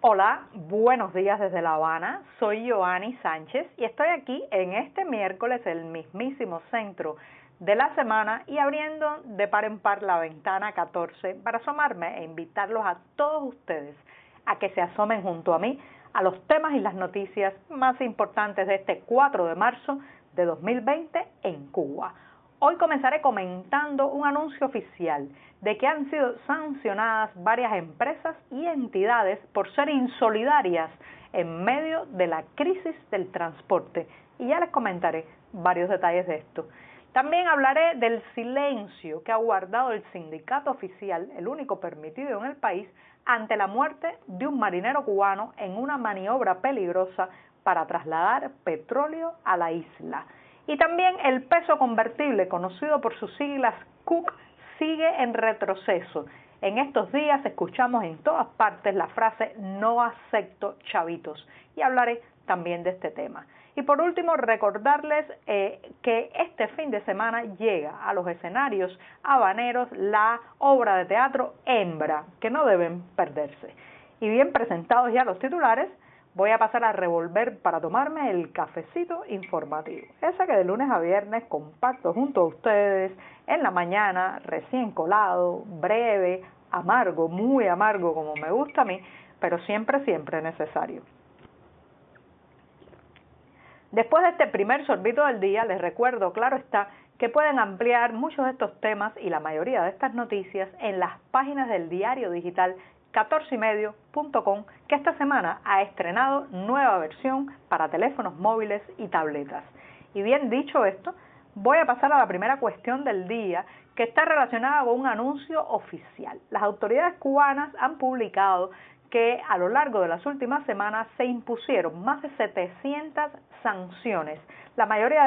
Hola, buenos días desde La Habana. Soy Joanny Sánchez y estoy aquí en este miércoles, el mismísimo centro de la semana, y abriendo de par en par la ventana 14 para asomarme e invitarlos a todos ustedes a que se asomen junto a mí a los temas y las noticias más importantes de este 4 de marzo de 2020 en Cuba. Hoy comenzaré comentando un anuncio oficial de que han sido sancionadas varias empresas y entidades por ser insolidarias en medio de la crisis del transporte. Y ya les comentaré varios detalles de esto. También hablaré del silencio que ha guardado el sindicato oficial, el único permitido en el país, ante la muerte de un marinero cubano en una maniobra peligrosa para trasladar petróleo a la isla. Y también el peso convertible, conocido por sus siglas CUC, sigue en retroceso. En estos días escuchamos en todas partes la frase "no acepto chavitos", y hablaré también de este tema. Y por último, recordarles que este fin de semana llega a los escenarios habaneros la obra de teatro Hembra, que no deben perderse. Y bien presentados ya los titulares, voy a pasar a revolver para tomarme el cafecito informativo. Ese que de lunes a viernes comparto junto a ustedes en la mañana, recién colado, breve, amargo, muy amargo como me gusta a mí, pero siempre necesario. Después de este primer sorbito del día, les recuerdo, claro está, que pueden ampliar muchos de estos temas y la mayoría de estas noticias en las páginas del diario digital 14ymedio.com, que esta semana ha estrenado nueva versión para teléfonos móviles y tabletas. Y bien dicho esto, voy a pasar a la primera cuestión del día, que está relacionada con un anuncio oficial. Las autoridades cubanas han publicado que a lo largo de las últimas semanas se impusieron más de 700 sanciones, la mayoría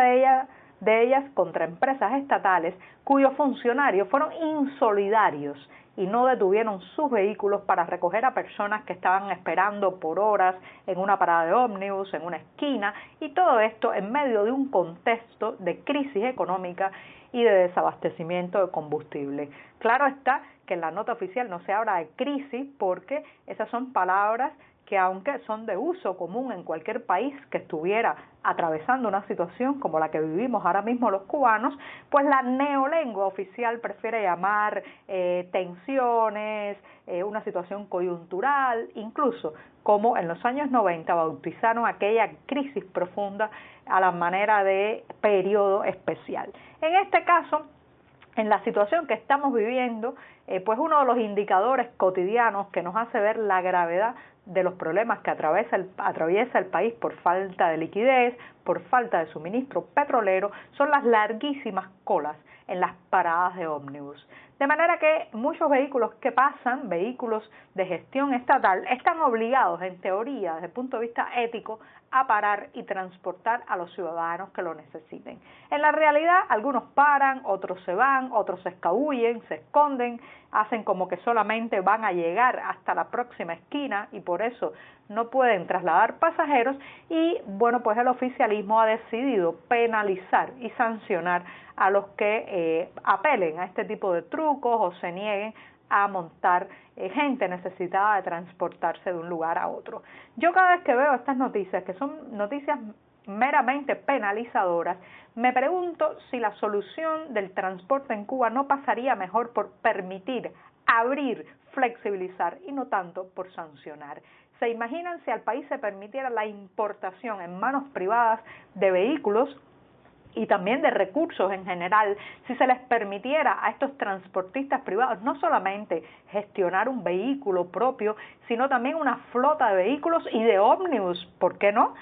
de ellas contra empresas estatales cuyos funcionarios fueron insolidarios y no detuvieron sus vehículos para recoger a personas que estaban esperando por horas en una parada de ómnibus, en una esquina, y todo esto en medio de un contexto de crisis económica y de desabastecimiento de combustible. Claro está que en la nota oficial no se habla de crisis porque esas son palabras que, aunque son de uso común en cualquier país que estuviera atravesando una situación como la que vivimos ahora mismo los cubanos, pues la neolengua oficial prefiere llamar tensiones, una situación coyuntural, incluso como en los años 90 bautizaron aquella crisis profunda a la manera de periodo especial. En este caso, en la situación que estamos viviendo, pues uno de los indicadores cotidianos que nos hace ver la gravedad de los problemas que atraviesa el país por falta de liquidez, por falta de suministro petrolero, son las larguísimas colas en las paradas de ómnibus. De manera que muchos vehículos que pasan, vehículos de gestión estatal, están obligados, en teoría, desde el punto de vista ético, a parar y transportar a los ciudadanos que lo necesiten. En la realidad, algunos paran, otros se van, otros se escabullen, se esconden, hacen como que solamente van a llegar hasta la próxima esquina y por eso no pueden trasladar pasajeros, y bueno, pues el oficialismo ha decidido penalizar y sancionar a los que apelen a este tipo de trucos o se nieguen a montar gente necesitada de transportarse de un lugar a otro. Yo cada vez que veo estas noticias, que son noticias meramente penalizadoras, me pregunto si la solución del transporte en Cuba no pasaría mejor por permitir, abrir, flexibilizar y no tanto por sancionar. ¿Se imaginan si al país se permitiera la importación en manos privadas de vehículos y también de recursos en general, si se les permitiera a estos transportistas privados no solamente gestionar un vehículo propio, sino también una flota de vehículos y de ómnibus? ¿Por qué no?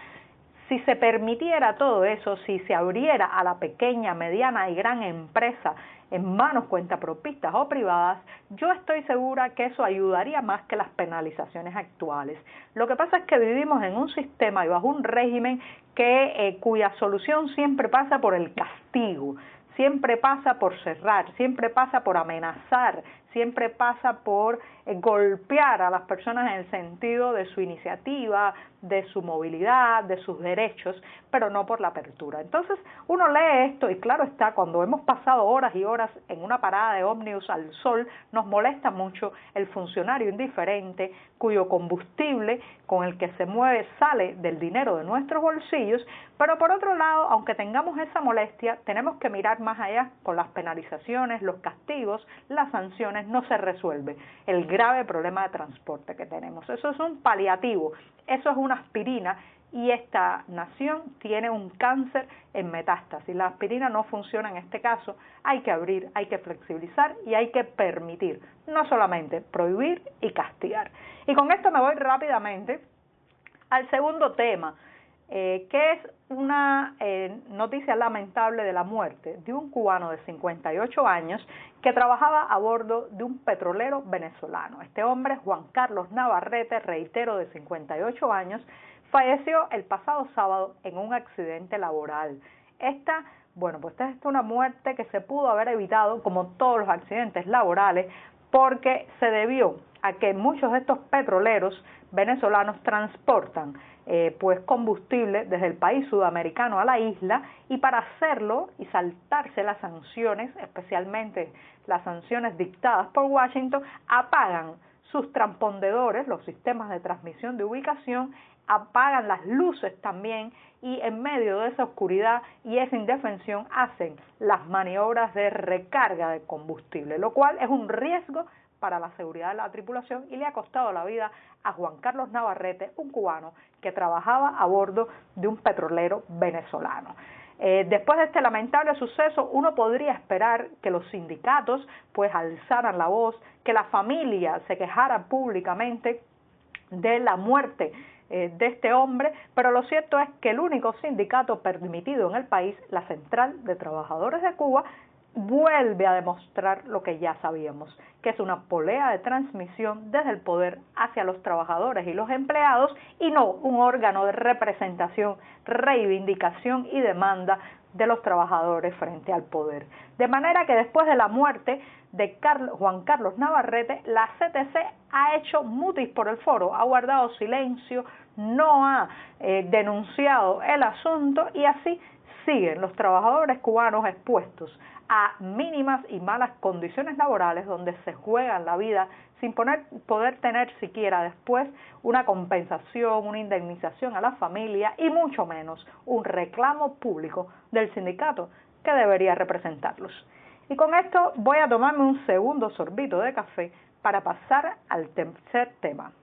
Si se permitiera todo eso, si se abriera a la pequeña, mediana y gran empresa en manos cuentapropistas o privadas, yo estoy segura que eso ayudaría más que las penalizaciones actuales. Lo que pasa es que vivimos en un sistema y bajo un régimen cuya solución siempre pasa por el castigo, siempre pasa por cerrar, siempre pasa por amenazar, siempre pasa por golpear a las personas en el sentido de su iniciativa, de su movilidad, de sus derechos, pero no por la apertura. Entonces uno lee esto y claro está, cuando hemos pasado horas y horas en una parada de ómnibus al sol, nos molesta mucho el funcionario indiferente cuyo combustible con el que se mueve sale del dinero de nuestros bolsillos, pero por otro lado, aunque tengamos esa molestia, tenemos que mirar más allá. Con las penalizaciones, los castigos, las sanciones, no se resuelve el grave problema de transporte que tenemos. Eso es un paliativo, eso es una aspirina, y esta nación tiene un cáncer en metástasis. La aspirina no funciona en este caso, hay que abrir, hay que flexibilizar y hay que permitir, no solamente prohibir y castigar. Y con esto me voy rápidamente al segundo tema, que es una noticia lamentable de la muerte de un cubano de 58 años que trabajaba a bordo de un petrolero venezolano. Este hombre, Juan Carlos Navarrete, reitero, de 58 años, falleció el pasado sábado en un accidente laboral. Esta es una muerte que se pudo haber evitado, como todos los accidentes laborales, porque se debió a que muchos de estos petroleros venezolanos transportan combustible desde el país sudamericano a la isla, y para hacerlo y saltarse las sanciones, especialmente las sanciones dictadas por Washington, apagan sus transpondedores, los sistemas de transmisión de ubicación, apagan las luces también, y en medio de esa oscuridad y esa indefensión hacen las maniobras de recarga de combustible, lo cual es un riesgo para la seguridad de la tripulación y le ha costado la vida a Juan Carlos Navarrete, un cubano que trabajaba a bordo de un petrolero venezolano. Después de este lamentable suceso, uno podría esperar que los sindicatos alzaran la voz, que la familia se quejara públicamente de la muerte de este hombre, pero lo cierto es que el único sindicato permitido en el país, la Central de Trabajadores de Cuba, vuelve a demostrar lo que ya sabíamos, que es una polea de transmisión desde el poder hacia los trabajadores y los empleados, y no un órgano de representación, reivindicación y demanda de los trabajadores frente al poder. De manera que después de la muerte de Juan Carlos Navarrete, la CTC ha hecho mutis por el foro, ha guardado silencio, no ha denunciado el asunto, y así siguen los trabajadores cubanos expuestos a mínimas y malas condiciones laborales, donde se juegan la vida sin poder tener siquiera después una compensación, una indemnización a la familia, y mucho menos un reclamo público del sindicato que debería representarlos. Y con esto voy a tomarme un segundo sorbito de café para pasar al tercer tema.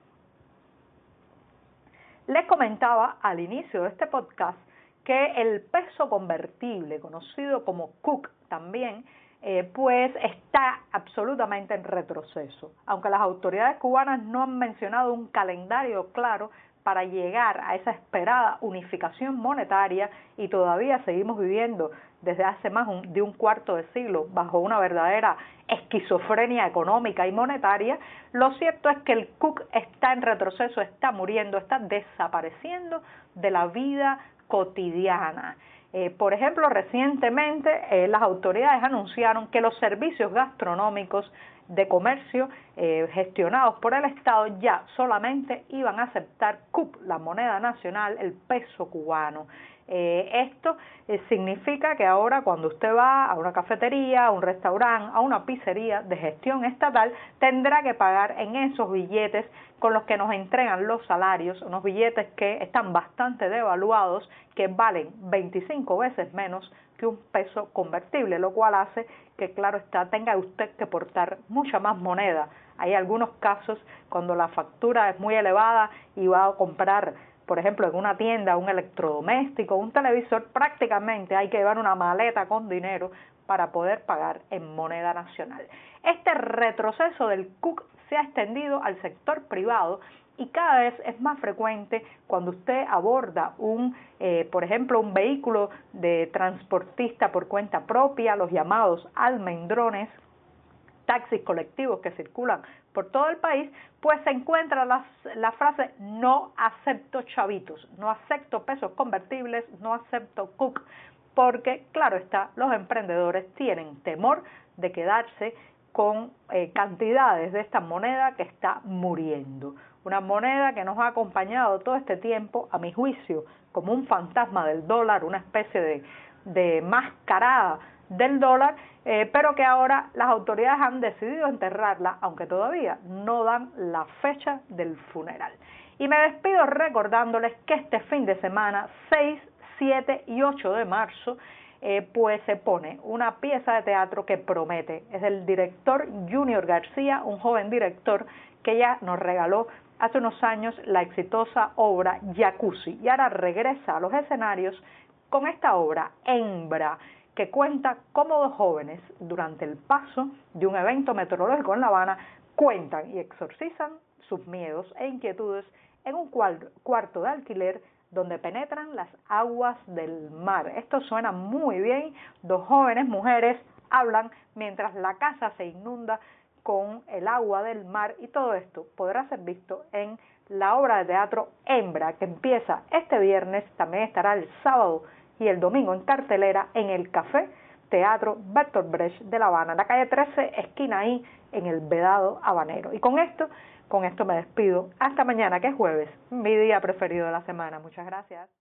Les comentaba al inicio de este podcast que el peso convertible, conocido como CUC también, está absolutamente en retroceso. Aunque las autoridades cubanas no han mencionado un calendario claro para llegar a esa esperada unificación monetaria, y todavía seguimos viviendo desde hace más de un cuarto de siglo bajo una verdadera esquizofrenia económica y monetaria, lo cierto es que el CUC está en retroceso, está muriendo, está desapareciendo de la vida cotidiana. Por ejemplo, recientemente las autoridades anunciaron que los servicios gastronómicos de comercio gestionados por el Estado ya solamente iban a aceptar CUP, la moneda nacional, el peso cubano. Esto significa que ahora cuando usted va a una cafetería, a un restaurante, a una pizzería de gestión estatal, tendrá que pagar en esos billetes con los que nos entregan los salarios, unos billetes que están bastante devaluados, que valen 25 veces menos que un peso convertible, lo cual hace que, claro está, tenga usted que portar mucha más moneda. Hay algunos casos cuando la factura es muy elevada y va a comprar, por ejemplo, en una tienda un electrodoméstico, un televisor, prácticamente hay que llevar una maleta con dinero para poder pagar en moneda nacional. Este retroceso del CUC se ha extendido al sector privado y cada vez es más frecuente cuando usted aborda por ejemplo, un vehículo de transportista por cuenta propia, los llamados almendrones, taxis colectivos que circulan por todo el país, pues se encuentra la frase "no acepto chavitos", no acepto pesos convertibles, no acepto CUC, porque claro está, los emprendedores tienen temor de quedarse con cantidades de esta moneda que está muriendo. Una moneda que nos ha acompañado todo este tiempo, a mi juicio, como un fantasma del dólar, una especie de mascarada del dólar, pero que ahora las autoridades han decidido enterrarla, aunque todavía no dan la fecha del funeral. Y me despido recordándoles que este fin de semana, 6, 7 y 8 de marzo, pues se pone una pieza de teatro que promete. Es del director Junior García, un joven director que ya nos regaló hace unos años la exitosa obra Jacuzzi, y ahora regresa a los escenarios con esta obra Hembra, que cuenta cómo dos jóvenes, durante el paso de un evento meteorológico en La Habana, cuentan y exorcizan sus miedos e inquietudes en un cuarto de alquiler donde penetran las aguas del mar. Esto suena muy bien. Dos jóvenes mujeres hablan mientras la casa se inunda con el agua del mar, y todo esto podrá ser visto en la obra de teatro Hembra, que empieza este viernes. También estará el sábado y el domingo en cartelera en el Café Teatro Bertolt Brecht de La Habana, en la calle 13, esquina ahí, en el Vedado Habanero. Y con esto me despido. Hasta mañana, que es jueves, mi día preferido de la semana. Muchas gracias.